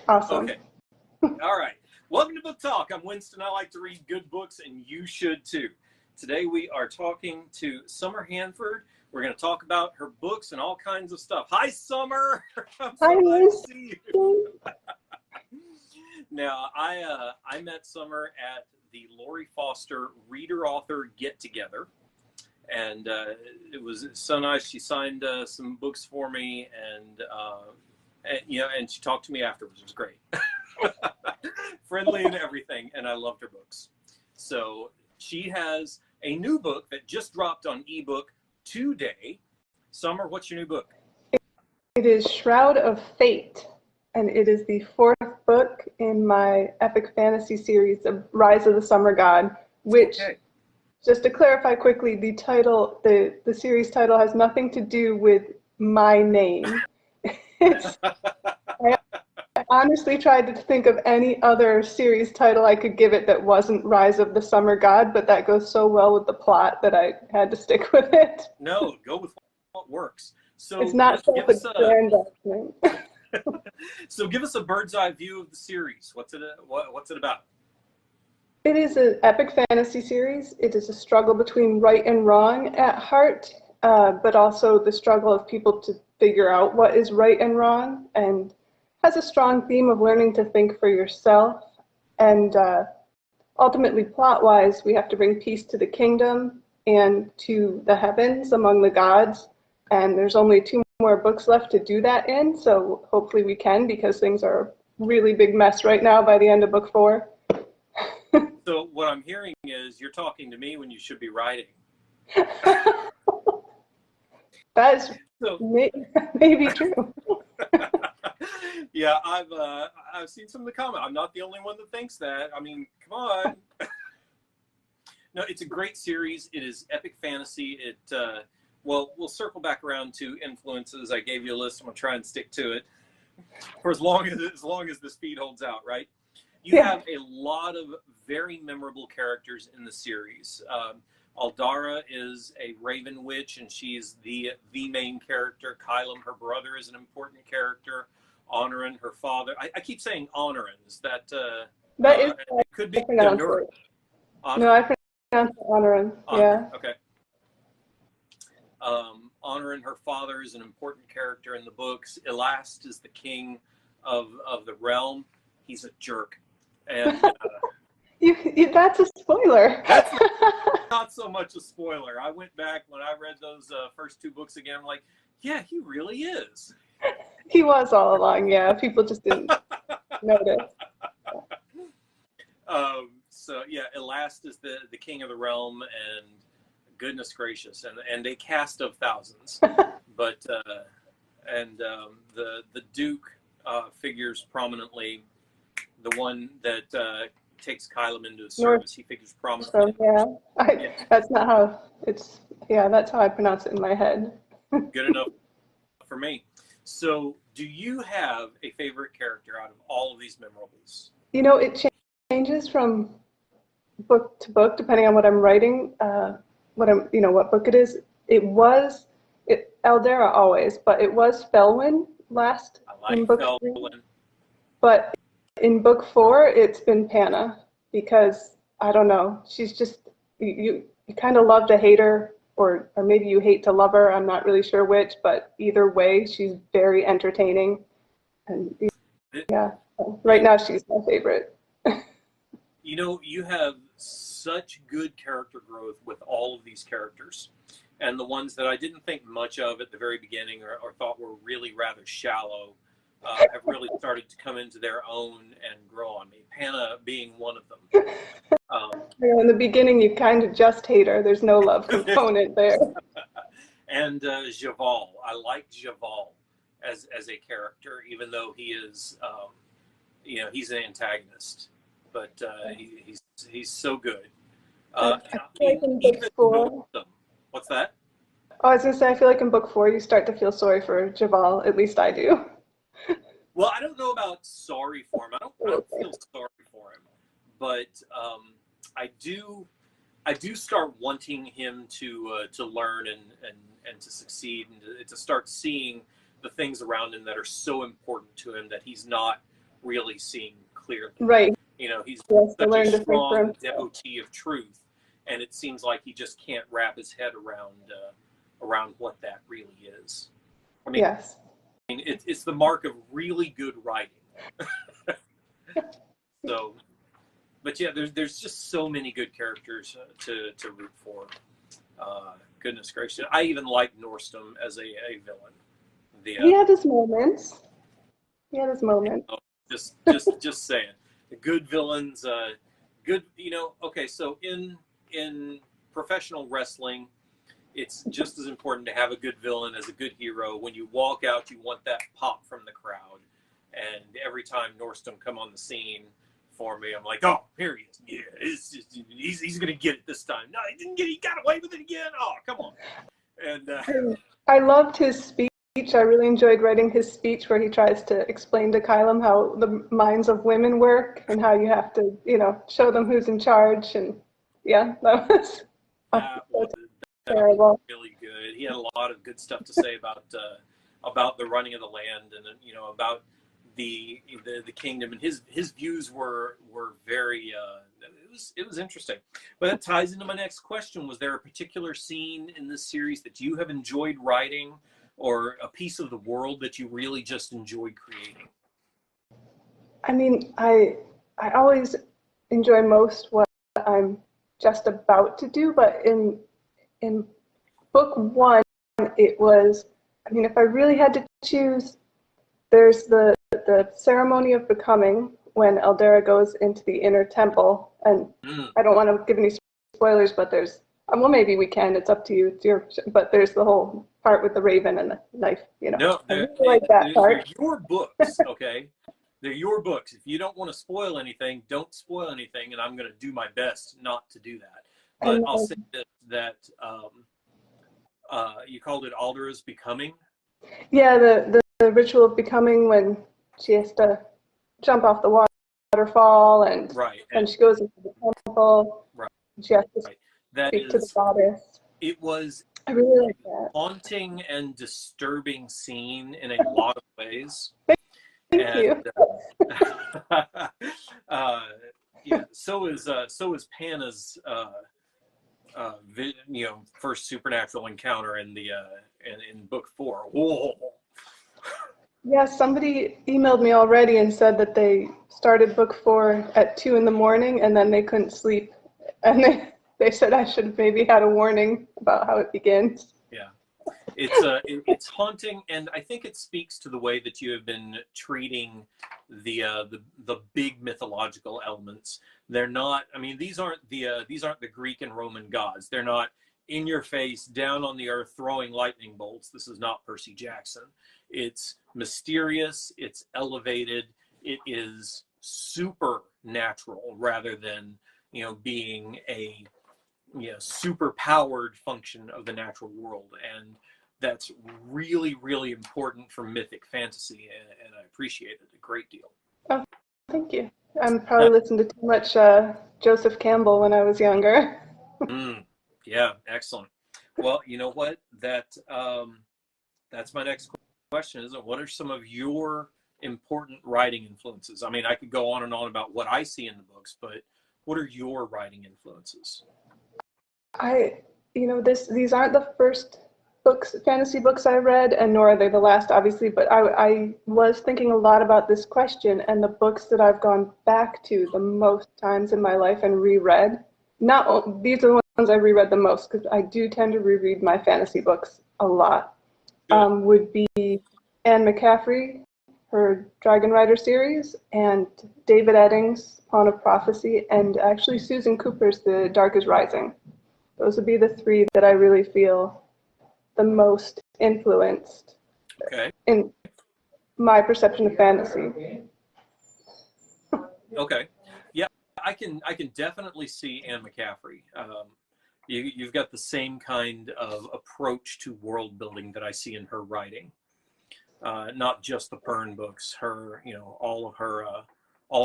Awesome. Okay. All right. Welcome to Book Talk. I'm Winston. I like to read good books, and you should too. Today we are talking to Summer Hanford. We're going to talk about her books and all kinds of stuff. Hi, Summer. I'm so glad to see you. Now, I met Summer at the Lori Foster Reader-Author Get-Together, and it was so nice. She signed some books for me, and she talked to me afterwards. It was great. Friendly and everything, and I loved her books. So she has a new book that just dropped on ebook today. Summer, what's your new book? It is Shroud of Fate, and it is the 4th book in my epic fantasy series of Rise of the Summer God, which, just to clarify quickly, the title, the series title has nothing to do with my name. I honestly tried to think of any other series title I could give it that wasn't Rise of the Summer God, but that goes so well with the plot that I had to stick with it. No, go with what works. So it's not give us so give us a bird's eye view of the series. What's it about? It is an epic fantasy series. It is a struggle between right and wrong at heart, but also the struggle of people to figure out what is right and wrong, and has a strong theme of learning to think for yourself. And ultimately, plot-wise, we have to bring peace to the kingdom and to the heavens among the gods. And there's only 2 more books left to do that in, so hopefully we can, because things are a really big mess right now by the end of book 4. So what I'm hearing is you're talking to me when you should be writing. That is maybe true. Yeah, I've seen some of the comments. I'm not the only one that thinks that. I mean, come on. No, it's a great series. It is epic fantasy. Well, we'll circle back around to influences. I gave you a list. I'm gonna try and stick to it for as long as this feed holds out, right? You have a lot of very memorable characters in the series. Aldara is a raven witch, and she's the main character. Kylam, her brother, is an important character. Honorin, her father. I keep saying Honorin. Is that is it could be Cendoria. No, I pronounce it Honorin. Yeah. Okay. Honorin, her father, is an important character in the books. Elast is the king of the realm. He's a jerk. And that's a spoiler. That's not so much a spoiler. I went back when I read those first 2 books again. I'm like, yeah, he really is. He was all along, yeah. People just didn't notice. So yeah, Elast is the king of the realm, and goodness gracious, and a cast of thousands. But the Duke figures promisingly. The one that takes Kylam into his service, he figures prominently. So, that's not how it's. Yeah, that's how I pronounce it in my head. Good enough for me. So, do you have a favorite character out of all of these memorables? You know, it changes from book to book depending on what I'm writing. What book it is. It was Aldera always, but it was Felwyn last in book 3. But in book 4, it's been Panna, because I don't know. She's just you kind of love to hate her. Or maybe you hate to love her. I'm not really sure which, but either way, she's very entertaining. And yeah, right now she's my favorite. You know, you have such good character growth with all of these characters. And the ones that I didn't think much of at the very beginning or thought were really rather shallow have really started to come into their own and grow on me. Panna being one of them. In the beginning, you kind of just hate her. There's no love component there. And Javal. I like Javal as a character, even though he is, he's an antagonist. But he's so good. In book 4. What's that? Oh, I was going to say, I feel like in book 4, you start to feel sorry for Javal. At least I do. Well, I don't know about sorry for him. I don't feel sorry for him, but I do start wanting him to learn and to succeed, and to start seeing the things around him that are so important to him that he's not really seeing clearly. Right. You know, he's Yes, to such learn a to think for strong himself. devotee of truth, and it seems like he just can't wrap his head around what that really is. I mean, Yes. it's the mark of really good writing. So, but yeah, there's just so many good characters to root for. Goodness gracious, I even like Norstum as a villain. The He had his moments. He had his moments. just saying, the good villains, good. You know, okay, so in professional wrestling, it's just as important to have a good villain as a good hero. When you walk out, you want that pop from the crowd. And every time Norstum come on the scene for me, I'm like, oh, here he is. Yeah, it's just, he's going to get it this time. No, he didn't get it. He got away with it again. Oh, come on. And I loved his speech. I really enjoyed writing his speech where he tries to explain to Kylam how the minds of women work and how you have to, show them who's in charge. And yeah, that was that was terrible. really good. He had a lot of good stuff to say about the running of the land and about the kingdom, and his views were very it was interesting. But that ties into my next question. Was there a particular scene in this series that you have enjoyed writing, or a piece of the world that you really just enjoyed creating? I mean, I always enjoy most what I'm just about to do, but in book one, it was, I mean, if I really had to choose, there's the ceremony of becoming when Eldera goes into the inner temple, and I don't want to give any spoilers, but there's, well, maybe we can, it's up to you, but there's the whole part with the raven and the knife, No, I really like that part. they're your books, okay? They're your books. If you don't want to spoil anything, don't spoil anything, and I'm going to do my best not to do that. But I'll say that you called it Aldera's becoming. Yeah, the ritual of becoming, when she has to jump off the waterfall, and Right. then she goes into the temple. Right. She has to That speak to the is, goddess. it was I really like that. haunting and disturbing scene in a lot of ways. Thank you. Yeah. So is Panna's first supernatural encounter in the in book 4. Whoa. Yeah, somebody emailed me already and said that they started book 4 at 2 in the morning and then they couldn't sleep, and they said I should have maybe had a warning about how it begins. Yeah. It's haunting, and I think it speaks to the way that you have been treating the big mythological elements. They're not. I mean, these aren't the Greek and Roman gods. They're not in your face, down on the earth, throwing lightning bolts. This is not Percy Jackson. It's mysterious. It's elevated. It is supernatural rather than being a super powered function of the natural world, and that's really, really important for mythic fantasy, and I appreciate it a great deal. Oh, thank you. I probably listened to too much Joseph Campbell when I was younger. Yeah, excellent. Well, you know what? That's my next question, isn't it? What are some of your important writing influences? I mean, I could go on and on about what I see in the books, but what are your writing influences? These aren't the first fantasy books I read, and nor are they the last, obviously, but I was thinking a lot about this question, and the books that I've gone back to the most times in my life and reread, these are the ones I reread the most, because I do tend to reread my fantasy books a lot, would be Anne McCaffrey, her Dragon Rider series, and David Eddings' Pawn of Prophecy, and actually Susan Cooper's The Dark is Rising. Those would be the 3 that I really feel the most influenced in my perception of fantasy. Okay. Yeah, I can definitely see Anne McCaffrey. You've got the same kind of approach to world building that I see in her writing. Not just the Pern books, her, all of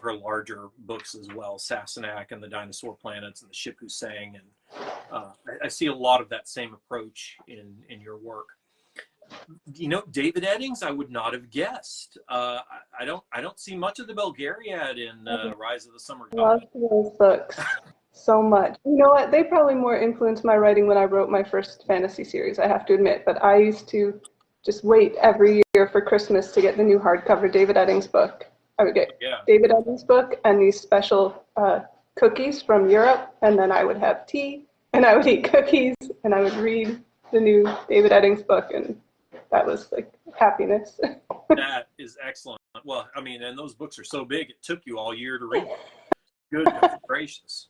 her larger books as well, Sassenach and the Dinosaur Planets and the Ship Who Sang, and I see a lot of that same approach in your work. David Eddings, I would not have guessed. I don't see much of the Belgariad in Rise of the Summer I God. love those books so much. You know what? They probably more influenced my writing when I wrote my first fantasy series, I have to admit. But I used to just wait every year for Christmas to get the new hardcover David Eddings book. I would get Yeah. David Eddings book and these special cookies from Europe, and then I would have tea, and I would eat cookies, and I would read the new David Eddings book, and that was like happiness. That is excellent. Well, I mean, and those books are so big, it took you all year to read them. Goodness gracious.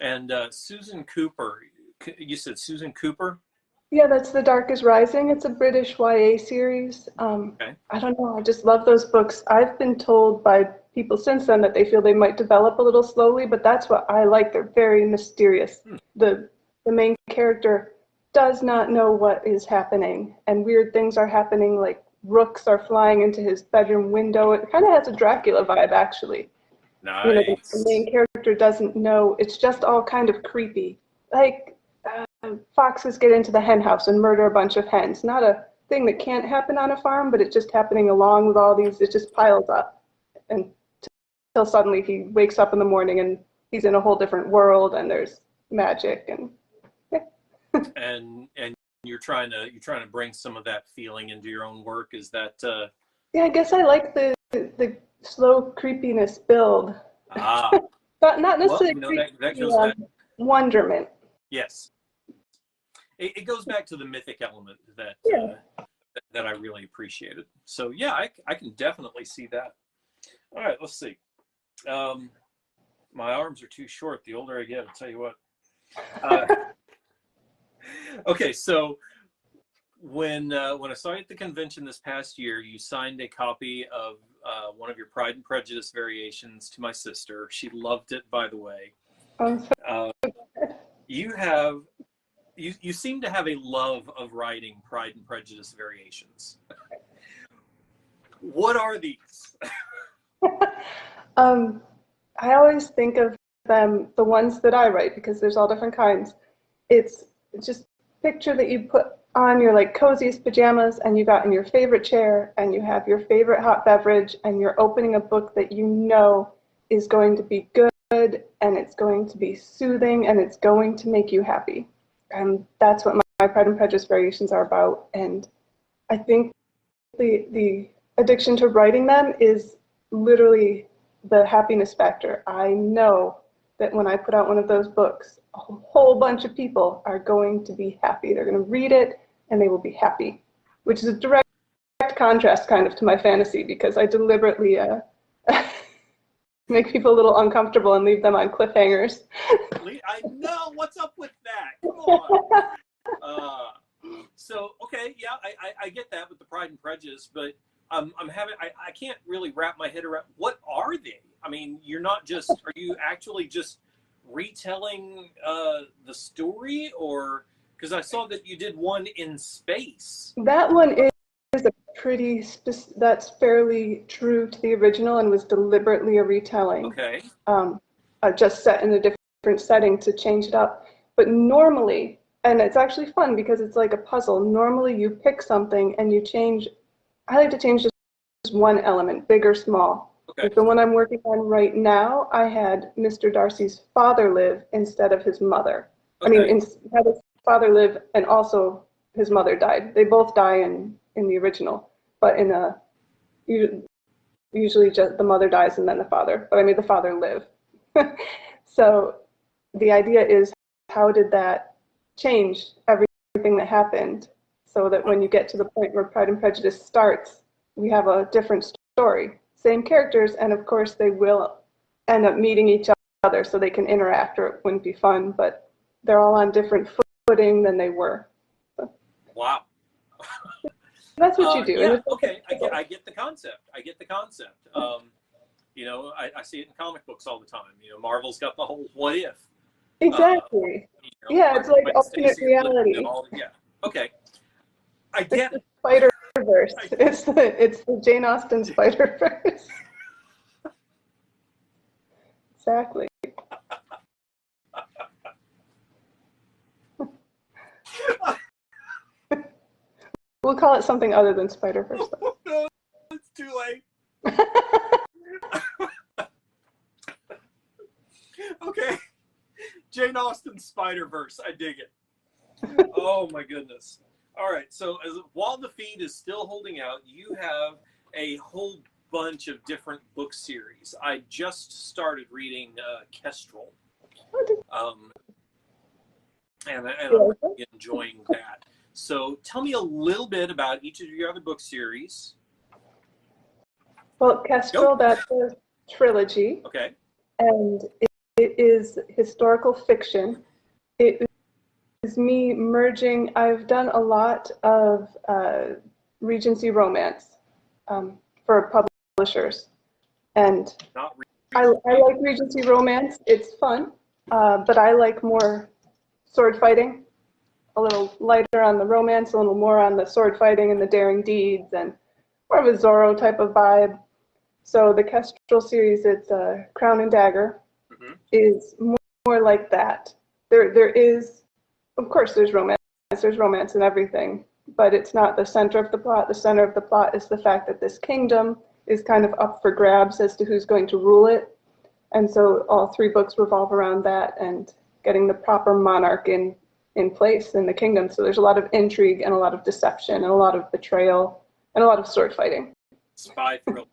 And Susan Cooper, you said Susan Cooper? Yeah, that's The Dark is Rising. It's a British YA series. Okay. I don't know. I just love those books. I've been told by people since then that they feel they might develop a little slowly, but that's what I like. They're very mysterious. The main character does not know what is happening, and weird things are happening, like rooks are flying into his bedroom window. It kind of has a Dracula vibe, actually. You know, the Nice. main character doesn't know. It's just all kind of creepy. Like foxes get into the hen house and murder a bunch of hens. Not a thing that can't happen on a farm, but it's just happening along with all these. It just piles up until suddenly he wakes up in the morning and he's in a whole different world and there's magic and yeah. And you're trying to bring some of that feeling into your own work. Is that Yeah, I guess I like the slow creepiness build. But not well, necessarily that goes back. Wonderment. Yes. It goes back to the mythic element that that I really appreciated. So yeah, I can definitely see that. All right, let's see. My arms are too short. The older I get, I'll tell you what. Okay, so when I saw you at the convention this past year, you signed a copy of one of your Pride and Prejudice variations to my sister. She loved it, by the way. You seem to have a love of writing Pride and Prejudice variations. What are these? I always think of them, the ones that I write, because there's all different kinds. It's just picture that you put on your like coziest pajamas and you got in your favorite chair and you have your favorite hot beverage and you're opening a book that you know is going to be good and it's going to be soothing and it's going to make you happy. And that's what my Pride and Prejudice variations are about. And I think the addiction to writing them is literally the happiness factor. I know that when I put out one of those books, a whole bunch of people are going to be happy. They're going to read it and they will be happy, which is a direct contrast kind of to my fantasy because I deliberately make people a little uncomfortable and leave them on cliffhangers. I know, what's up with that? Come on. So okay, yeah, I get that with the Pride and Prejudice, but I can't really wrap my head around what are they? I mean, are you actually just retelling the story, or because I saw that you did one in space. That one is a that's fairly true to the original and was deliberately a retelling. Okay. Just set in a different setting to change it up. But normally, and it's actually fun because it's like a puzzle. Normally you pick something and you change. I like to change just one element, big or small. Okay. Like the one I'm working on right now, I had Mr. Darcy's father live instead of his mother. Okay. I mean, had his father live and also his mother died. They both die in the original, but usually just the mother dies and then the father. But I made the father live. So the idea is, how did that change everything that happened so that when you get to the point where Pride and Prejudice starts, we have a different story. Same characters, and of course they will end up meeting each other so they can interact, or it wouldn't be fun, but they're all on different footing than they were. So, wow. that's what you do. Yeah, okay, I get the concept. I see it in comic books all the time. Marvel's got the whole what if. Exactly. Yeah, it's like alternate reality. Yeah. Okay. I get it. Spider-Verse. It's the Jane Austen Spider-Verse. Exactly. We'll call it something other than Spider-Verse. No, it's too late. Okay. Jane Austen's Spider-Verse. I dig it. Oh my goodness. All right. So while the feed is still holding out, you have a whole bunch of different book series. I just started reading Kestrel. And I'm really enjoying that. So tell me a little bit about each of your other book series. Well, Kestrel, that's a trilogy. Okay. And it is historical fiction. It is me merging. I've done a lot of Regency romance for publishers. And I like Regency romance. It's fun, but I like more sword fighting, a little lighter on the romance, a little more on the sword fighting and the daring deeds, and more of a Zorro type of vibe. So the Kestrel series, it's Crown and Dagger, is more like that. There is, of course, there's romance and everything, but it's not the center of the plot. The center of the plot is the fact that this kingdom is kind of up for grabs as to who's going to rule it. And so all three books revolve around that and getting the proper monarch in place in the kingdom. So there's a lot of intrigue and a lot of deception and a lot of betrayal and a lot of sword fighting. Spy thrillers.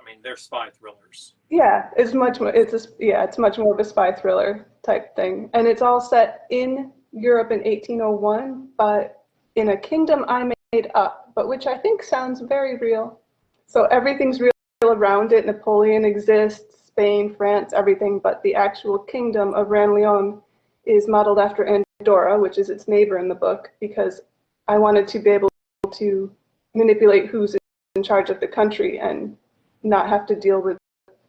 I mean, they're spy thrillers. Yeah, it's much more. It's much more of a spy thriller type thing, and it's all set in Europe in 1801, but in a kingdom I made up, but which I think sounds very real. So everything's real around it. Napoleon exists, Spain, France, everything, but the actual kingdom of Ranleon is modeled after Andorra, which is its neighbor in the book, because I wanted to be able to manipulate who's in charge of the country and not have to deal with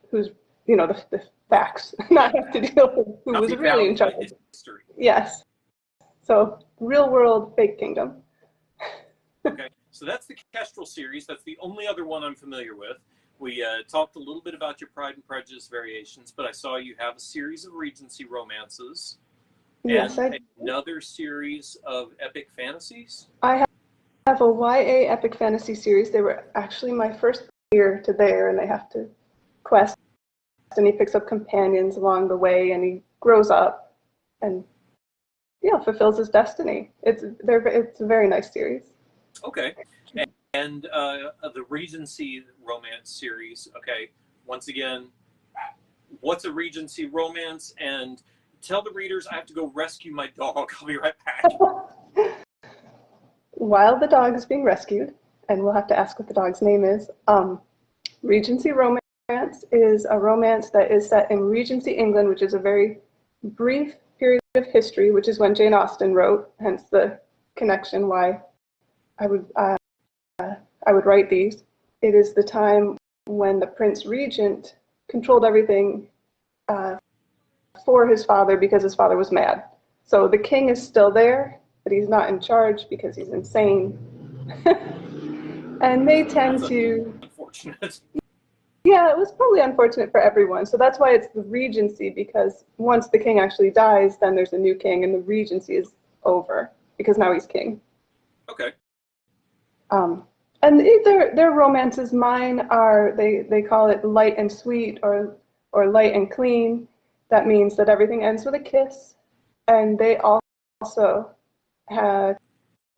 who's, the facts, not have to deal with who was really in charge. History. Yes. So real world fake kingdom. Okay, so that's the Kestrel series. That's the only other one I'm familiar with. We talked a little bit about your Pride and Prejudice variations, but I saw you have a series of Regency romances. Yes, and another series of epic fantasies. I have a YA epic fantasy series. They were actually my first year to there, and they have to quest, and he picks up companions along the way, and he grows up and fulfills his destiny. It's a very nice series. Okay. And the Regency romance series. Okay, once again, what's a Regency romance? And tell the readers I have to go rescue my dog. I'll be right back. While the dog is being rescued, and we'll have to ask what the dog's name is, Regency romance is a romance that is set in Regency England, which is a very brief period of history, which is when Jane Austen wrote, hence the connection why I would write these. It is the time when the Prince Regent controlled everything for his father because his father was mad. So the king is still there, but he's not in charge because he's insane. And they tend to... Unfortunate. Yeah, it was probably unfortunate for everyone. So that's why it's the Regency, because once the king actually dies, then there's a new king, and the Regency is over because now he's king. Okay. And their romances, mine are, they call it light and sweet or light and clean. That means that everything ends with a kiss. And they also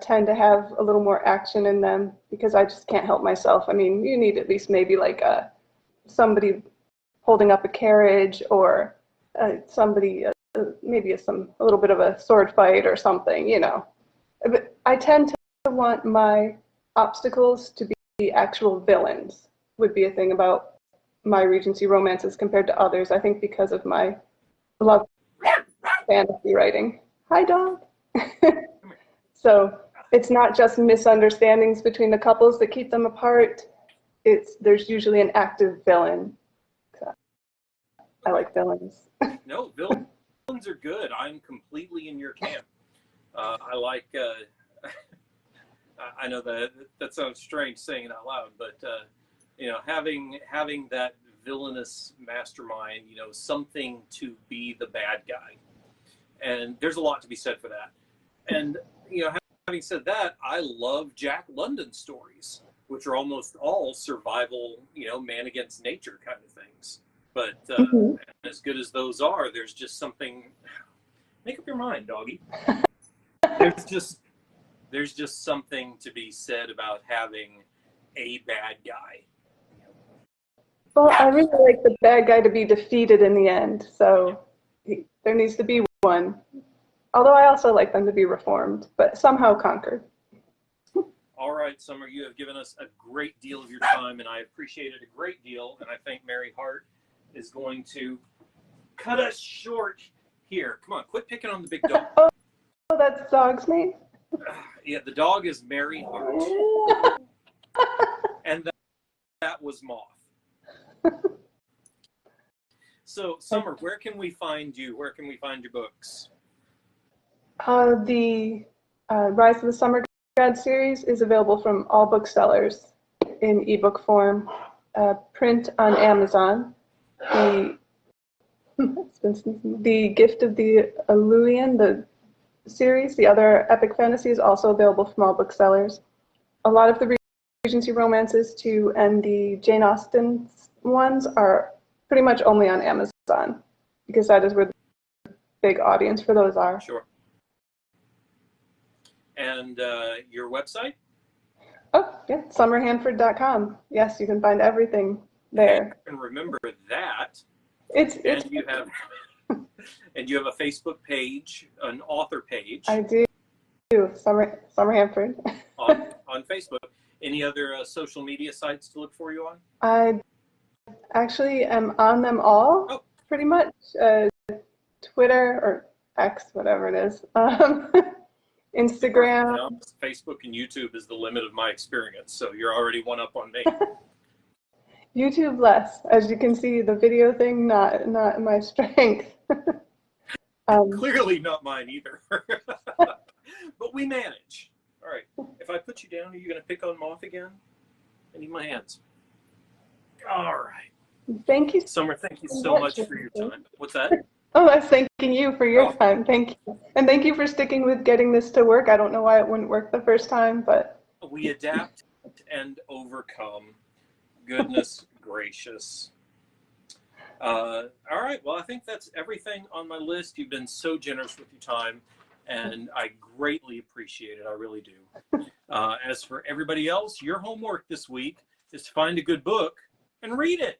tend to have a little more action in them because I just can't help myself. I mean, you need at least maybe like somebody holding up a carriage or somebody, maybe a little bit of a sword fight or something, But I tend to want my obstacles to be actual villains, would be a thing about my Regency romances compared to others. I think because of my love fantasy writing. Hi, dog. So it's not just misunderstandings between the couples that keep them apart. There's usually an active villain. So I like villains. No, villains are good. I'm completely in your camp. I like. I know that sounds strange saying it out loud, but having that villainous mastermind, something to be the bad guy, and there's a lot to be said for that. And having having said that, I love Jack London stories, which are almost all survival, man against nature kind of things. But as good as those are, there's just something. Make up your mind, doggy. There's just something to be said about having a bad guy. Well, I really like the bad guy to be defeated in the end, so there needs to be one. Although I also like them to be reformed, but somehow conquered. All right, Summer, you have given us a great deal of your time, and I appreciate it a great deal. And I think Mary Hart is going to cut us short here. Come on, quit picking on the big dog. Oh, that's the dog's name? Yeah, the dog is Mary Hart. And that was Moth. So, Summer, where can we find you? Where can we find your books? The Rise of the Summer Grad series is available from all booksellers in ebook form, print on Amazon. The Gift of the Illusion, the series, the other epic fantasy, is also available from all booksellers. A lot of the Regency romances too, and the Jane Austen ones are pretty much only on Amazon, because that is where the big audience for those are. Sure. And your website? Oh, yeah, summerhanford.com. Yes, you can find everything there. And remember that. It's and you have a Facebook page, an author page. I do. Summer Hanford. on Facebook. Any other social media sites to look for you on? I actually am on them all, pretty much. Twitter or X, whatever it is. Instagram. Facebook and YouTube is the limit of my experience, so you're already one up on me. YouTube less. As you can see, the video thing, not my strength. Clearly not mine either. But we manage. All right. If I put you down, are you going to pick on Moth again? I need my hands. All right. Thank you. Summer, thank you so much for your time. What's that? Oh, I was thanking you for your time. Thank you. And thank you for sticking with getting this to work. I don't know why it wouldn't work the first time, but... We adapt and overcome. Goodness gracious. All right. Well, I think that's everything on my list. You've been so generous with your time, and I greatly appreciate it. I really do. As for everybody else, your homework this week is to find a good book and read it.